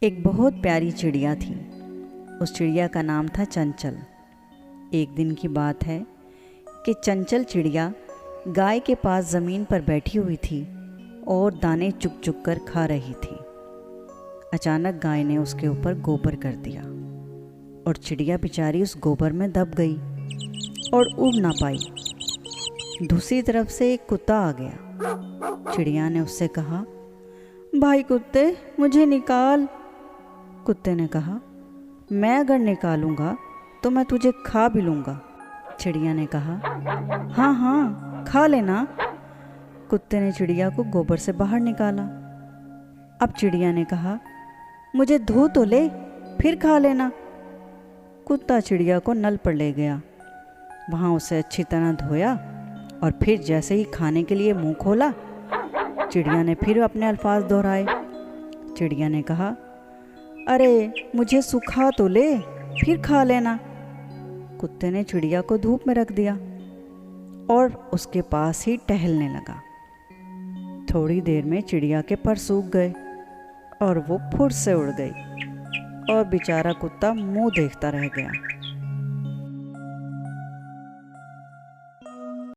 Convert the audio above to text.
एक बहुत प्यारी चिड़िया थी। उस चिड़िया का नाम था चंचल। एक दिन की बात है कि चंचल चिड़िया गाय के पास ज़मीन पर बैठी हुई थी और दाने चुग चुग कर खा रही थी। अचानक गाय ने उसके ऊपर गोबर कर दिया और चिड़िया बेचारी उस गोबर में दब गई और उड़ ना पाई। दूसरी तरफ से एक कुत्ता आ गया। चिड़िया ने उससे कहा, भाई कुत्ते, मुझे निकाल। कुत्ते ने कहा, मैं अगर निकालूंगा तो मैं तुझे खा भी लूँगा। चिड़िया ने कहा, हाँ हाँ, खा लेना। कुत्ते ने चिड़िया को गोबर से बाहर निकाला। अब चिड़िया ने कहा, मुझे धो तो ले, फिर खा लेना। कुत्ता चिड़िया को नल पर ले गया। वहाँ उसे अच्छी तरह धोया और फिर जैसे ही खाने के लिए मुंह खोला, चिड़िया ने फिर अपने अल्फाज दोहराए। चिड़िया ने कहा, अरे मुझे सुखा तो ले, फिर खा लेना। कुत्ते ने चिड़िया को धूप में रख दिया और उसके पास ही टहलने लगा। थोड़ी देर में चिड़िया के पर सूख गए और वो फुर्र से उड़ गई और बेचारा कुत्ता मुंह देखता रह गया।